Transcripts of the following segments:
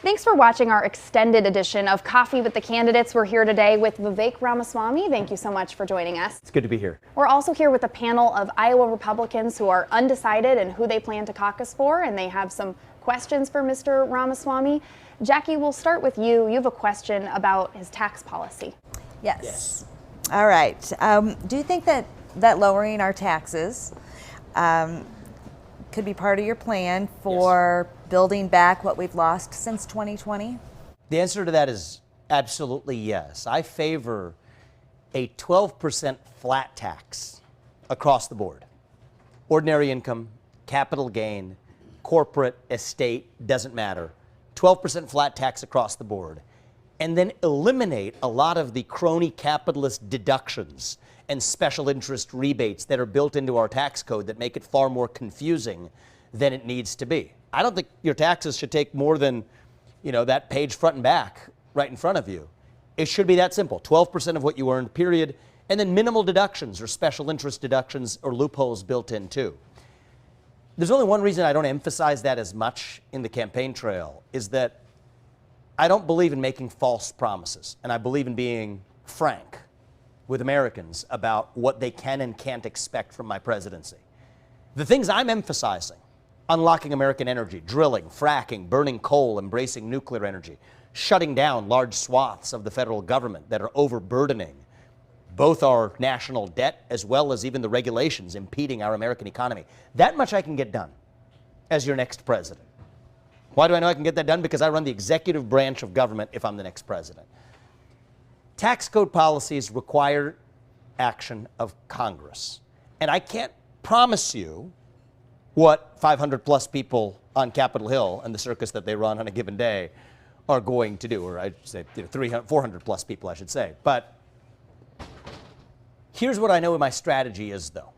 Thanks for watching our extended edition of Coffee with the Candidates. We're here today with Vivek Ramaswamy. Thank you so much for joining us. It's good to be here. We're also here with a panel of Iowa Republicans who are undecided in who they plan to caucus for, and they have some questions for Mr. Ramaswamy. Jackie, we'll start with you. You have a question about his tax policy. Yes. All right. Do you think that lowering our taxes could be part of your plan for building back what we've lost since 2020? The answer to that is absolutely yes. I favor a 12% flat tax across the board. Ordinary income, capital gain, corporate, estate, doesn't matter. 12% flat tax across the board. And then eliminate a lot of the crony capitalist deductions and special interest rebates that are built into our tax code that make it far more confusing than it needs to be. I don't think your taxes should take more than, that page front and back right in front of you. It should be that simple, 12% of what you earned, period, and then minimal deductions or special interest deductions or loopholes built in too. There's only one reason I don't emphasize that as much in the campaign trail is that I don't believe in making false promises, and I believe in being frank with Americans about what they can and can't expect from my presidency. The things I'm emphasizing, unlocking American energy, drilling, fracking, burning coal, embracing nuclear energy, shutting down large swaths of the federal government that are overburdening both our national debt as well as even the regulations impeding our American economy. That much I can get done as your next president. Why do I know I can get that done? Because I run the executive branch of government if I'm the next president. Tax code policies require action of Congress. And I can't promise you what 500 plus people on Capitol Hill and the circus that they run on a given day are going to do, or I'd say 300, 400 plus people, I should say. But here's what I know my strategy is, though.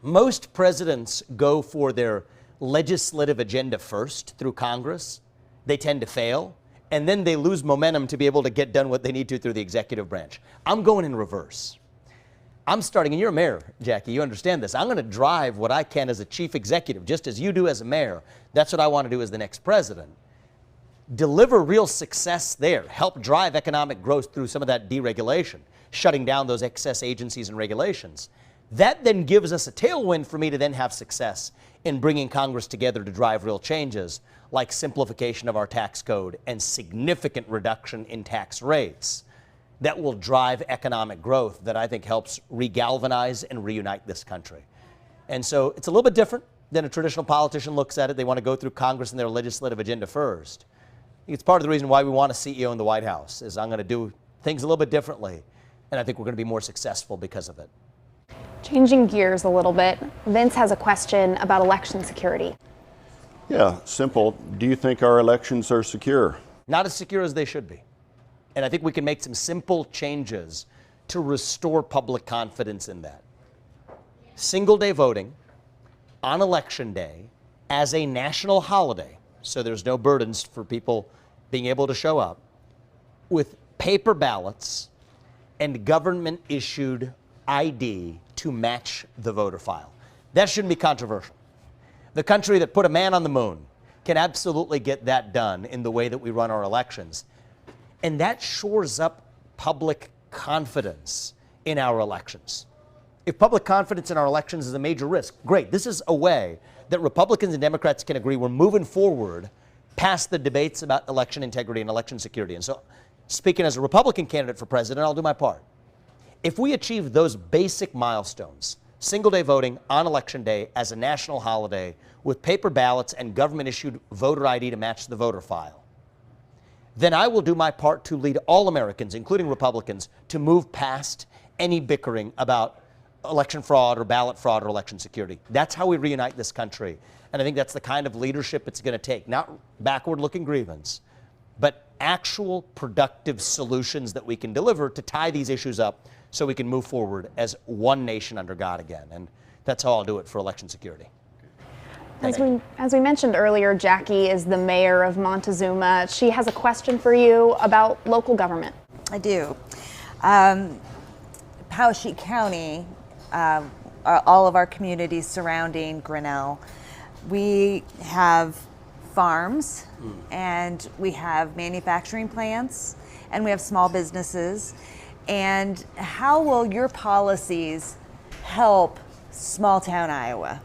Most presidents go for their legislative agenda first through Congress. They tend to fail, and then they lose momentum to be able to get done what they need to through the executive branch. I'm going in reverse. I'm starting, and you're a mayor, Jackie, you understand this. I'm going to drive what I can as a chief executive, just as you do as a mayor. That's what I want to do as the next president. Deliver real success there. Help drive economic growth through some of that deregulation, shutting down those excess agencies and regulations. That then gives us a tailwind for me to then have success in bringing Congress together to drive real changes, like simplification of our tax code and significant reduction in tax rates that will drive economic growth that I think helps regalvanize and reunite this country. And so it's a little bit different than a traditional politician looks at it. They want to go through Congress and their legislative agenda first. It's part of the reason why we want a CEO in the White House, is I'm going to do things a little bit differently, and I think we're going to be more successful because of it. Changing gears a little bit, Vince has a question about election security. Yeah, simple. Do you think our elections are secure? Not as secure as they should be. And I think we can make some simple changes to restore public confidence in that. Single day voting on election day as a national holiday, so there's no burdens for people being able to show up, with paper ballots and government issued ID to match the voter file. That shouldn't be controversial. The country that put a man on the moon can absolutely get that done in the way that we run our elections. And that shores up public confidence in our elections. If public confidence in our elections is a major risk, great. This is a way that Republicans and Democrats can agree we're moving forward past the debates about election integrity and election security. And so, speaking as a Republican candidate for president, I'll do my part. If we achieve those basic milestones, single day voting on election day as a national holiday with paper ballots and government issued voter ID to match the voter file, then I will do my part to lead all Americans, including Republicans, to move past any bickering about election fraud or ballot fraud or election security. That's how we reunite this country. And I think that's the kind of leadership it's going to take. Not backward-looking grievance, but actual productive solutions that we can deliver to tie these issues up so we can move forward as one nation under God again. And that's how I'll do it for election security. As we mentioned earlier, Jackie is the mayor of Montezuma. She has a question for you about local government. I do. Poweshiek County, all of our communities surrounding Grinnell, we have farms, and we have manufacturing plants, and we have small businesses. And how will your policies help small town Iowa?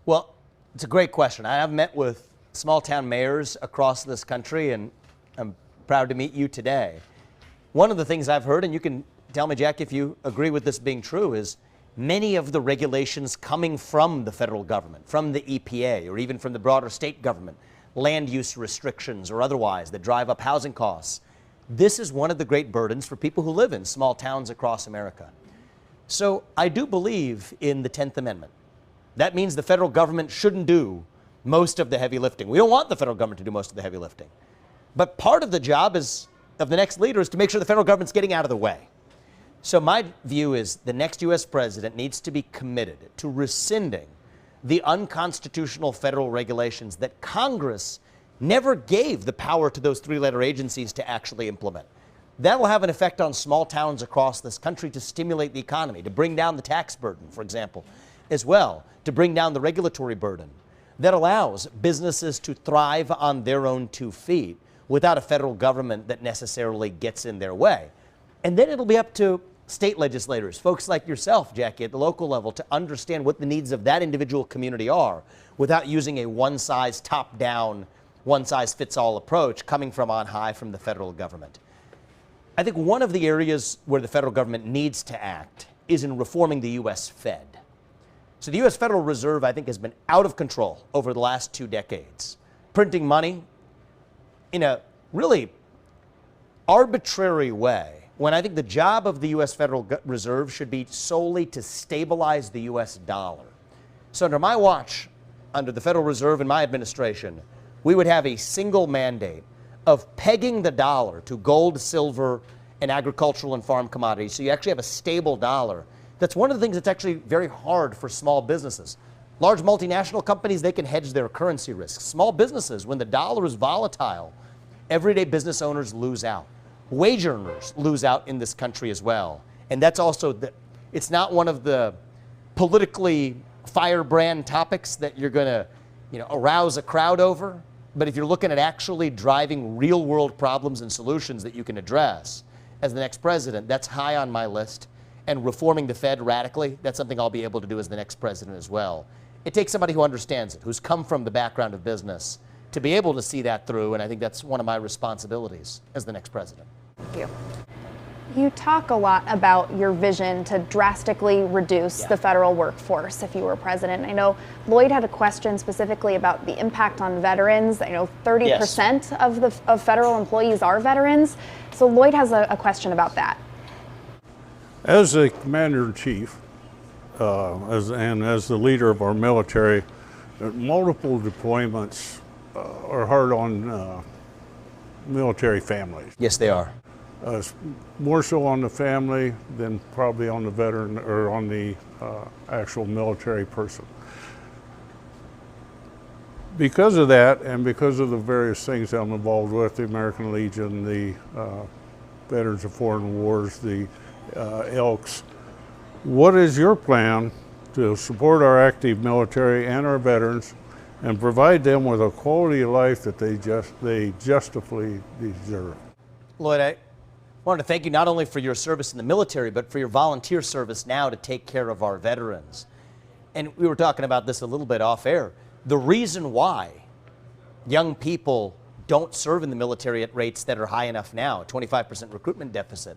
Well, it's a great question. I have met with small town mayors across this country, and I'm proud to meet you today. One of the things I've heard, and you can tell me, Jack, if you agree with this being true, is many of the regulations coming from the federal government, from the EPA, or even from the broader state government, land use restrictions or otherwise that drive up housing costs. This is one of the great burdens for people who live in small towns across America. So I do believe in the 10th Amendment. That means the federal government shouldn't do most of the heavy lifting. We don't want the federal government to do most of the heavy lifting. But part of the job of the next leader is to make sure the federal government's getting out of the way. So my view is the next U.S. president needs to be committed to rescinding the unconstitutional federal regulations that Congress never gave the power to those three-letter agencies to actually implement. That will have an effect on small towns across this country to stimulate the economy, to bring down the tax burden, for example, as well, to bring down the regulatory burden that allows businesses to thrive on their own 2 feet without a federal government that necessarily gets in their way. And then it'll be up to state legislators, folks like yourself, Jackie, at the local level, to understand what the needs of that individual community are without using a one-size top-down, one-size-fits-all approach coming from on high from the federal government. I think one of the areas where the federal government needs to act is in reforming the U.S. Fed. So the U.S. Federal Reserve, I think, has been out of control over the last 2 decades, printing money in a really arbitrary way, when I think the job of the U.S. Federal Reserve should be solely to stabilize the U.S. dollar. So under my watch, under the Federal Reserve and my administration, we would have a single mandate of pegging the dollar to gold, silver, and agricultural and farm commodities. So you actually have a stable dollar. That's one of the things that's actually very hard for small businesses. Large multinational companies, they can hedge their currency risks. Small businesses, when the dollar is volatile, everyday business owners lose out. Wage earners lose out in this country as well. And that's also, it's not one of the politically firebrand topics that you're going to, arouse a crowd over. But if you're looking at actually driving real world problems and solutions that you can address as the next president, that's high on my list. And reforming the Fed radically, that's something I'll be able to do as the next president as well. It takes somebody who understands it, who's come from the background of business, to be able to see that through, and I think that's one of my responsibilities as the next president. Thank you. You talk a lot about your vision to drastically reduce the federal workforce if you were president. I know Lloyd had a question specifically about the impact on veterans. I know 30% of federal employees are veterans. So Lloyd has a question about that. As the commander-in-chief, as the leader of our military, multiple deployments are hard on military families. Yes, they are. More so on the family than probably on the veteran or on the actual military person. Because of that, and because of the various things that I'm involved with, the American Legion, the Veterans of Foreign Wars, the Elks, what is your plan to support our active military and our veterans and provide them with a quality of life that they justifully deserve? Lloyd, I wanted to thank you not only for your service in the military, but for your volunteer service now to take care of our veterans. And we were talking about this a little bit off air. The reason why young people don't serve in the military at rates that are high enough now, 25% recruitment deficit,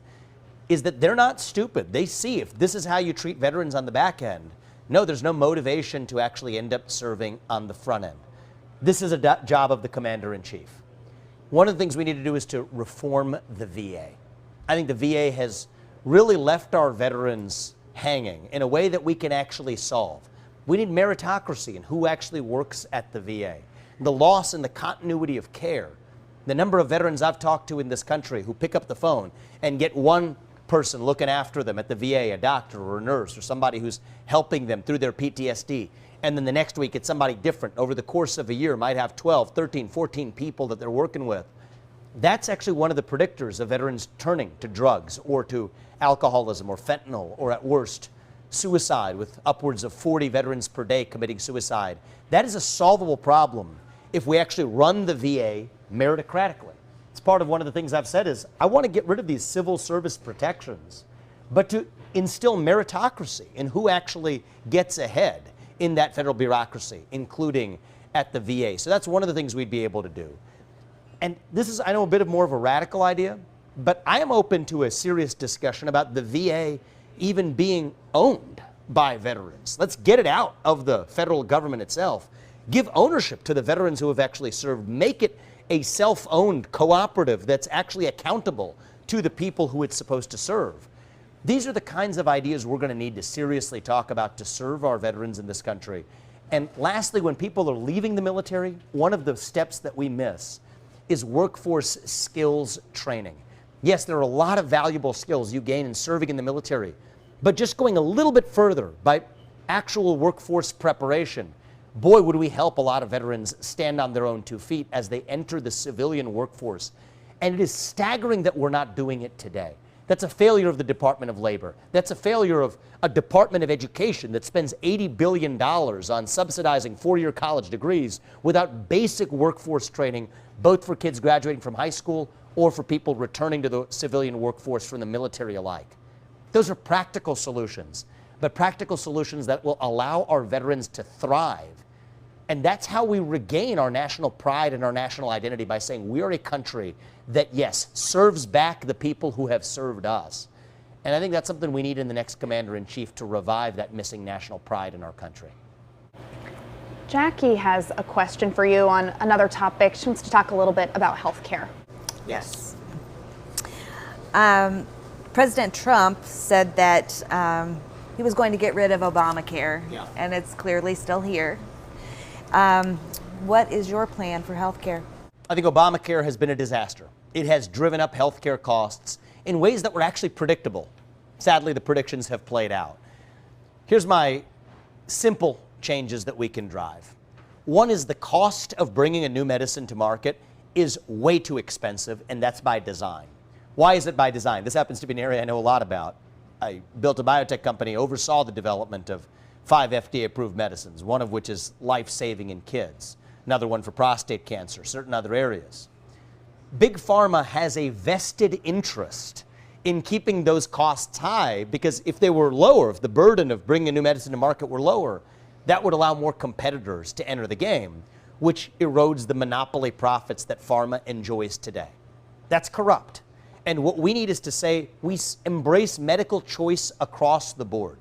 is that they're not stupid. They see if this is how you treat veterans on the back end, no, there's no motivation to actually end up serving on the front end. This is a job of the commander-in-chief. One of the things we need to do is to reform the VA. I think the VA has really left our veterans hanging in a way that we can actually solve. We need meritocracy in who actually works at the VA. The loss in the continuity of care. The number of veterans I've talked to in this country who pick up the phone and get one person looking after them at the VA, a doctor or a nurse or somebody who's helping them through their PTSD. And then the next week it's somebody different. Over the course of a year might have 12, 13, 14 people that they're working with. That's actually one of the predictors of veterans turning to drugs or to alcoholism or fentanyl or at worst suicide, with upwards of 40 veterans per day committing suicide. That is a solvable problem if we actually run the VA meritocratically. It's part of one of the things I've said is I want to get rid of these civil service protections, but to instill meritocracy in who actually gets ahead in that federal bureaucracy, including at the VA. So that's one of the things we'd be able to do. And this is, I know, a bit of more of a radical idea, but I am open to a serious discussion about the VA even being owned by veterans. Let's get it out of the federal government itself. Give ownership to the veterans who have actually served. Make it a self-owned cooperative that's actually accountable to the people who it's supposed to serve. These are the kinds of ideas we're going to need to seriously talk about to serve our veterans in this country. And lastly, when people are leaving the military, one of the steps that we miss is workforce skills training. Yes, there are a lot of valuable skills you gain in serving in the military, but just going a little bit further by actual workforce preparation, boy, would we help a lot of veterans stand on their own 2 feet as they enter the civilian workforce. And it is staggering that we're not doing it today. That's a failure of the Department of Labor. That's a failure of a Department of Education that spends $80 billion on subsidizing 4-year college degrees without basic workforce training, both for kids graduating from high school or for people returning to the civilian workforce from the military alike. Those are practical solutions, but practical solutions that will allow our veterans to thrive. And that's how we regain our national pride and our national identity, by saying we are a country that, yes, serves back the people who have served us. And I think that's something we need in the next Commander-in-Chief to revive that missing national pride in our country. Jackie has a question for you on another topic. She wants to talk a little bit about health care. Yes. President Trump said that he was going to get rid of Obamacare, and it's clearly still here. What is your plan for health care? I think Obamacare has been a disaster. It has driven up health care costs in ways that were actually predictable. Sadly, the predictions have played out. Here's my simple changes that we can drive. One is the cost of bringing a new medicine to market is way too expensive, and that's by design. Why is it by design? This happens to be an area I know a lot about. I built a biotech company, oversaw the development of 5 FDA-approved medicines, one of which is life-saving in kids, another one for prostate cancer, certain other areas. Big Pharma has a vested interest in keeping those costs high, because if they were lower, if the burden of bringing a new medicine to market were lower, that would allow more competitors to enter the game, which erodes the monopoly profits that pharma enjoys today. That's corrupt. And what we need is to say we embrace medical choice across the board.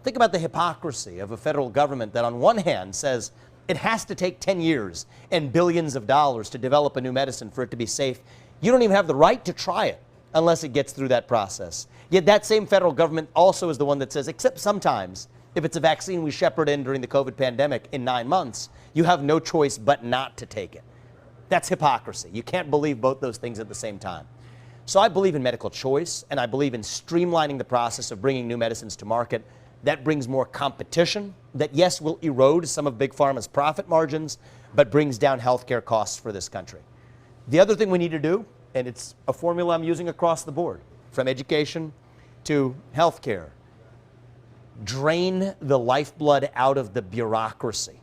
Think about the hypocrisy of a federal government that on one hand says it has to take 10 years and billions of dollars to develop a new medicine for it to be safe. You don't even have the right to try it unless it gets through that process. Yet that same federal government also is the one that says, except sometimes, if it's a vaccine we shepherd in during the COVID pandemic in 9 months, you have no choice but not to take it. That's hypocrisy. You can't believe both those things at the same time. So I believe in medical choice, and I believe in streamlining the process of bringing new medicines to market. That brings more competition that, yes, will erode some of Big Pharma's profit margins, but brings down healthcare costs for this country. The other thing we need to do, and it's a formula I'm using across the board, from education to healthcare, drain the lifeblood out of the bureaucracy.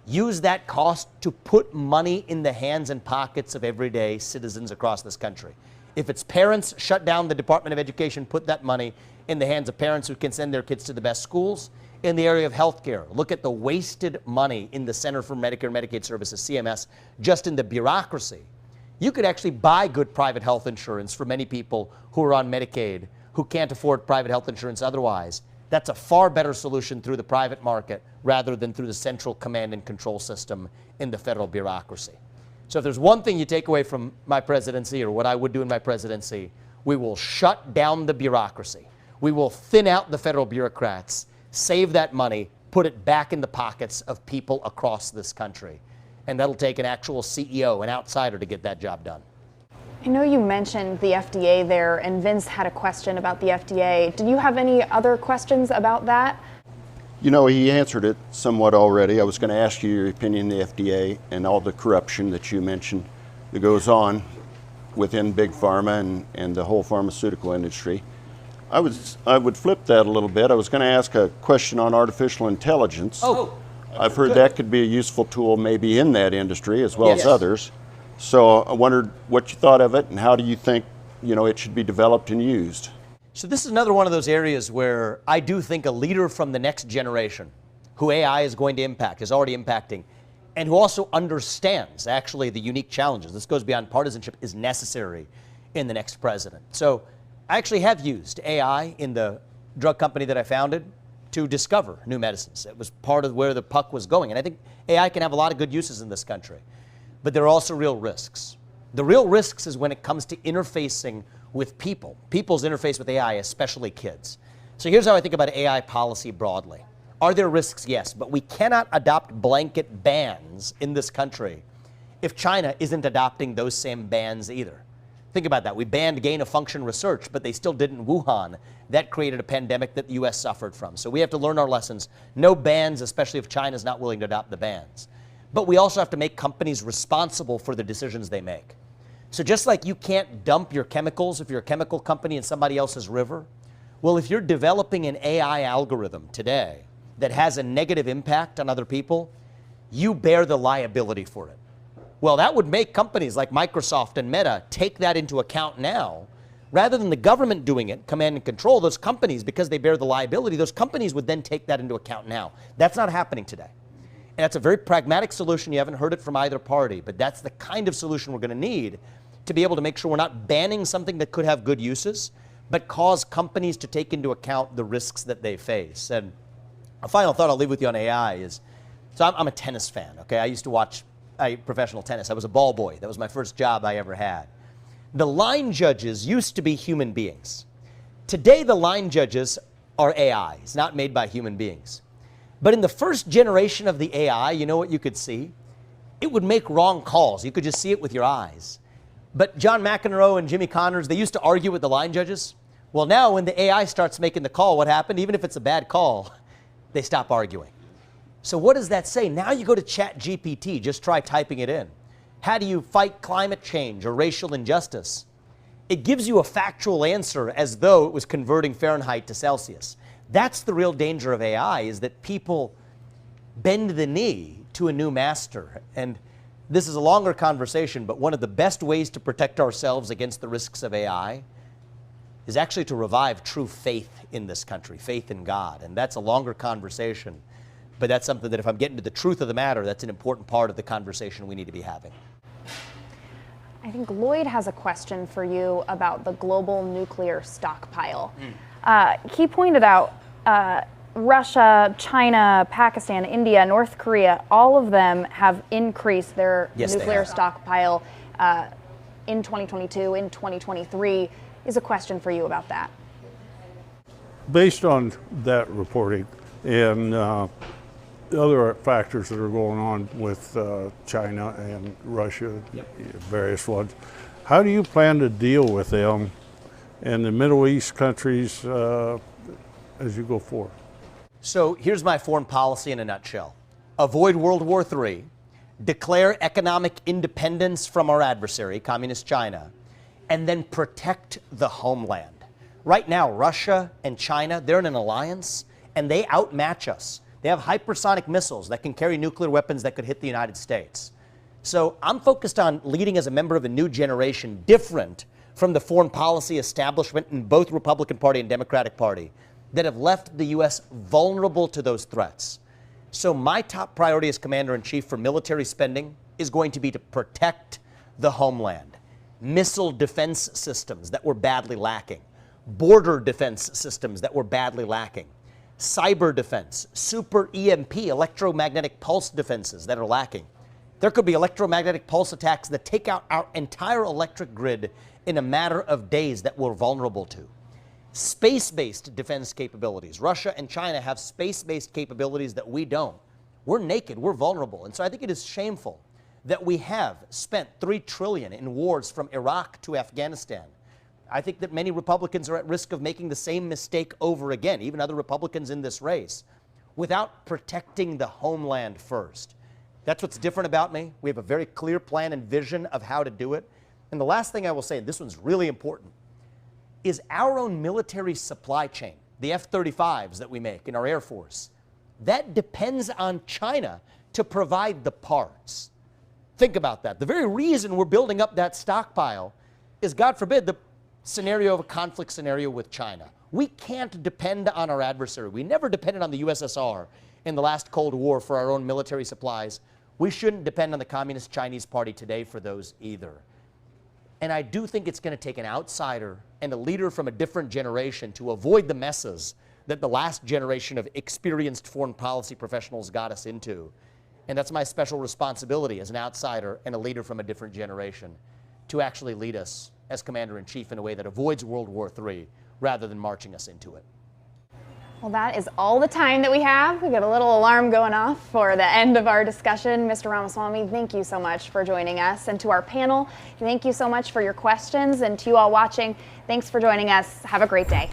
Use that cost to put money in the hands and pockets of everyday citizens across this country. If it's parents, shut down the Department of Education, put that money in the hands of parents who can send their kids to the best schools. In the area of healthcare, look at the wasted money in the Center for Medicare and Medicaid Services, CMS, just in the bureaucracy. You could actually buy good private health insurance for many people who are on Medicaid, who can't afford private health insurance otherwise. That's a far better solution through the private market rather than through the central command and control system in the federal bureaucracy. So if there's one thing you take away from my presidency, or what I would do in my presidency, we will shut down the bureaucracy. We will thin out the federal bureaucrats, save that money, put it back in the pockets of people across this country. And that'll take an actual CEO, an outsider, to get that job done. I know you mentioned the FDA there, and Vince had a question about the FDA. Do you have any other questions about that? You know, he answered it somewhat already. I was going to ask you your opinion on the FDA and all the corruption that you mentioned that goes on within Big Pharma and the whole pharmaceutical industry. I would flip that a little bit. I was going to ask a question on artificial intelligence. I've heard that could be a useful tool maybe in that industry as well as Yes. others. So I wondered what you thought of it and how do you think, it should be developed and used? So this is another one of those areas where I do think a leader from the next generation, who AI is going to impact, is already impacting, and who also understands actually the unique challenges, this goes beyond partisanship, is necessary in the next president. So I actually have used AI in the drug company that I founded to discover new medicines. It was part of where the puck was going. And I think AI can have a lot of good uses in this country. But there are also real risks. The real risks is when it comes to interfacing with people, people's interface with AI, especially kids. So here's how I think about AI policy broadly. Are there risks? Yes, but we cannot adopt blanket bans in this country if China isn't adopting those same bans either. Think about that. We banned gain-of-function research, but they still did in Wuhan. That created a pandemic that the U.S. suffered from. So we have to learn our lessons. No bans, especially if China's not willing to adopt the bans. But we also have to make companies responsible for the decisions they make. So just like you can't dump your chemicals if you're a chemical company in somebody else's river, well, if you're developing an AI algorithm today that has a negative impact on other people, you bear the liability for it. Well, that would make companies like Microsoft and Meta take that into account now. Rather than the government doing it, command and control, those companies, because they bear the liability, those companies would then take that into account now. That's not happening today. And that's a very pragmatic solution. You haven't heard it from either party, but that's the kind of solution we're going to need to be able to make sure we're not banning something that could have good uses, but cause companies to take into account the risks that they face. And a final thought I'll leave with you on AI is, so I'm a tennis fan, okay? I used to watch professional tennis. I was a ball boy. That was my first job I ever had. The line judges used to be human beings. Today, the line judges are AIs, not made by human beings. But in the first generation of the AI, you know what you could see? It would make wrong calls. You could just see it with your eyes. But John McEnroe and Jimmy Connors, they used to argue with the line judges. Well, now when the AI starts making the call, what happened? Even if it's a bad call, they stop arguing. So what does that say? Now you go to ChatGPT, just try typing it in. How do you fight climate change or racial injustice? It gives you a factual answer as though it was converting Fahrenheit to Celsius. That's the real danger of AI, is that people bend the knee to a new master. And this is a longer conversation, but one of the best ways to protect ourselves against the risks of AI is actually to revive true faith in this country, faith in God. And that's a longer conversation. But that's something that if I'm getting to the truth of the matter, that's an important part of the conversation we need to be having. I think Lloyd has a question for you about the global nuclear stockpile. He pointed out Russia, China, Pakistan, India, North Korea, all of them have increased their nuclear stockpile in 2022, in 2023. Is a question for you about that. Based on that reporting and other factors that are going on with China and Russia, various ones, how do you plan to deal with them and the Middle East countries as you go forward? So here's my foreign policy in a nutshell. Avoid World War III, declare economic independence from our adversary, Communist China, and then protect the homeland. Right now, Russia and China, they're in an alliance, and they outmatch us. They have hypersonic missiles that can carry nuclear weapons that could hit the United States. So I'm focused on leading as a member of a new generation, different from the foreign policy establishment in both Republican Party and Democratic Party, that have left the U.S. vulnerable to those threats. So my top priority as Commander-in-Chief for military spending is going to be to protect the homeland. Missile defense systems that were badly lacking. Border defense systems that were badly lacking. Cyber defense, super EMP, electromagnetic pulse defenses that are lacking. There could be electromagnetic pulse attacks that take out our entire electric grid in a matter of days that we're vulnerable to. Space-based defense capabilities. Russia and China have space-based capabilities that we don't. We're naked, we're vulnerable. And so I think it is shameful that we have spent $3 trillion in wars from Iraq to Afghanistan. I think that many Republicans are at risk of making the same mistake over again, even other Republicans in this race, without protecting the homeland first. That's what's different about me. We have a very clear plan and vision of how to do it. And the last thing I will say, and this one's really important, is our own military supply chain, the F-35s that we make in our Air Force. that depends on China to provide the parts. Think about that. The very reason we're building up that stockpile is, God forbid, the scenario of a conflict scenario with China. We can't depend on our adversary. We never depended on the USSR in the last Cold War for our own military supplies. We shouldn't depend on the Communist Chinese Party today for those either. And I do think it's going to take an outsider and a leader from a different generation to avoid the messes that the last generation of experienced foreign policy professionals got us into. And that's my special responsibility as an outsider and a leader from a different generation, to actually lead us as Commander-in-Chief in a way that avoids World War III rather than marching us into it. Well, that is all the time that we have. We got a little alarm going off for the end of our discussion. Mr. Ramaswamy, thank you so much for joining us. And to our panel, thank you so much for your questions. And to you all watching, thanks for joining us. Have a great day.